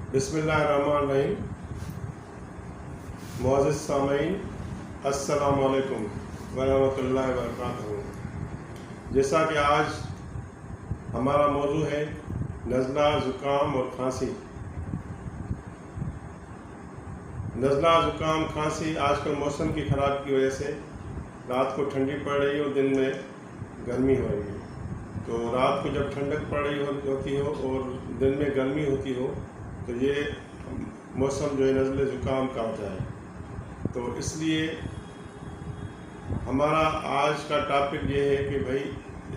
बिस्मिल्लाहिर्रहमानिर्रहीम। मुअज़्ज़िज़ सामीन, अस्सलामु अलैकुम व रहमतुल्लाहि व बरकातहू। जैसा कि आज हमारा मौजू है नज़ला, ज़ुकाम और खांसी। नज़ला, ज़ुकाम, खांसी आजकल मौसम की ख़राब की वजह से रात को ठंडी पड़ रही हो, दिन में गर्मी हो रही है। तो रात को जब ठंडक पड़ रही होती हो और दिन में गर्मी होती हो तो ये मौसम जो है नज़ले ज़ुकाम का होता है। तो इसलिए हमारा आज का टॉपिक ये है कि भाई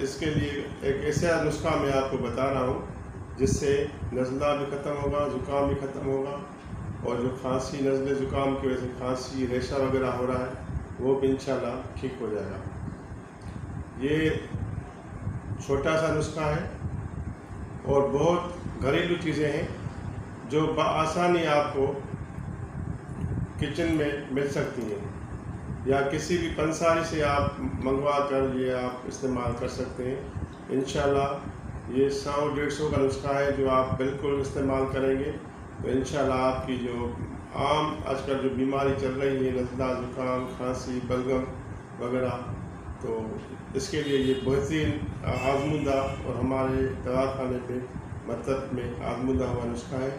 इसके लिए एक ऐसा नुस्खा मैं आपको बता रहा हूँ जिससे नज़ला भी ख़त्म होगा, ज़ुकाम भी ख़त्म होगा और जो खांसी, नज़ले ज़ुकाम की वजह से खांसी, रेशा वगैरह हो रहा है वो भी इंशाल्लाह ठीक हो जाएगा। ये छोटा सा नुस्खा है और बहुत घरेलू चीज़ें हैं जो बआसानी आपको किचन में मिल सकती हैं या किसी भी पंसारी से आप मंगवा कर ये आप इस्तेमाल कर सकते हैं। इंशाल्लाह ये 100-150 का नुस्खा है जो आप बिल्कुल इस्तेमाल करेंगे तो इंशाल्लाह आपकी जो आम आजकल जो बीमारी चल रही है नज़ला, ज़ुकाम, खांसी, बलगम वगैरह, तो इसके लिए ये बेहतरीन आज़मूदा और हमारे दवाखाने पे मतलब में आज़मूदा हुआ नुस्खा है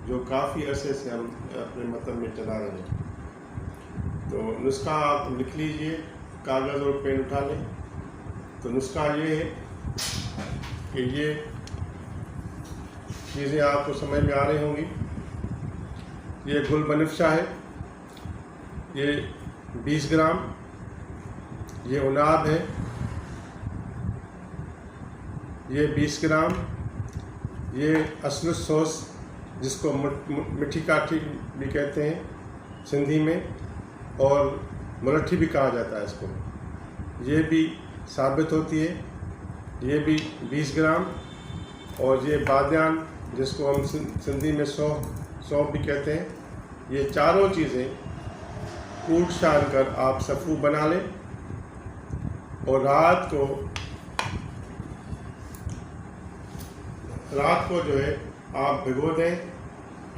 जो काफ़ी अरसे से हम अपने मतलब में चला रहे हैं। तो नुस्खा आप लिख लीजिए, कागज़ और पेन उठा लें। तो नुस्खा ये है कि ये चीज़ें आपको समझ में आ रही होंगी। ये गुल बनफशा है, ये 20 ग्राम, ये उनाब है, ये 20 ग्राम, ये असलु सॉस जिसको मिठी काठी भी कहते हैं सिंधी में और मुलट्ठी भी कहा जाता है इसको, ये भी साबित होती है, ये भी 20 ग्राम। और ये बादियान जिसको हम सिंधी में सौंफ भी कहते हैं, ये चारों चीज़ें कूट छान कर आप सफ़ू बना लें और रात को जो है आप भिगो दें।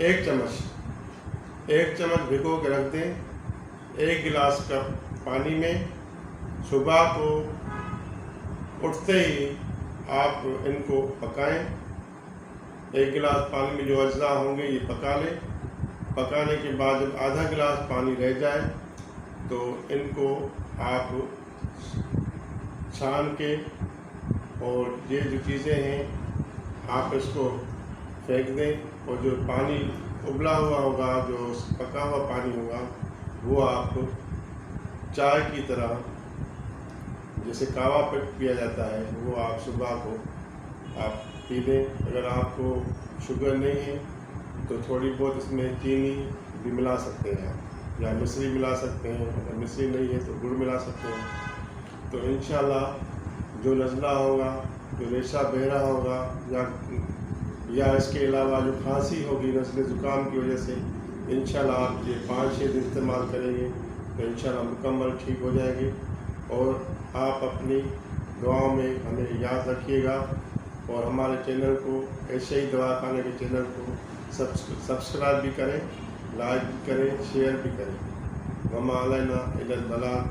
1 चम्मच भिगो के रख दें 1 गिलास कप पानी में। सुबह को उठते ही आप इनको पकाएं। 1 गिलास पानी में जो अज्जा होंगे ये पका लें। पकाने के बाद जब आधा गिलास पानी रह जाए तो इनको आप छान के और ये जो चीज़ें हैं आप इसको फेंक दें और जो पानी उबला हुआ होगा, जो पका हुआ पानी होगा, वो आप चाय की तरह जैसे कावा पिया जाता है वो आप सुबह को आप पी लें। अगर आपको शुगर नहीं है तो थोड़ी बहुत इसमें चीनी भी मिला सकते हैं आप, या मिश्री मिला सकते हैं। अगर मिश्री नहीं है तो गुड़ मिला सकते हैं। तो इंशाल्लाह जो नज़ला होगा, जो रेशा बहरा होगा या इसके अलावा जो खांसी होगी नज़ले ज़ुकाम की वजह से, इंशाल्लाह आप ये 5-6 दिन इस्तेमाल करेंगे तो इंशाल्लाह मुकम्मल ठीक हो जाएगी। और आप अपनी दुआओं में हमें याद रखिएगा और हमारे चैनल को, ऐसे ही दवाखाने के चैनल को सब्सक्राइब भी करें, लाइक भी करें, शेयर भी करें। वमा अलैना इल्लल बलाग।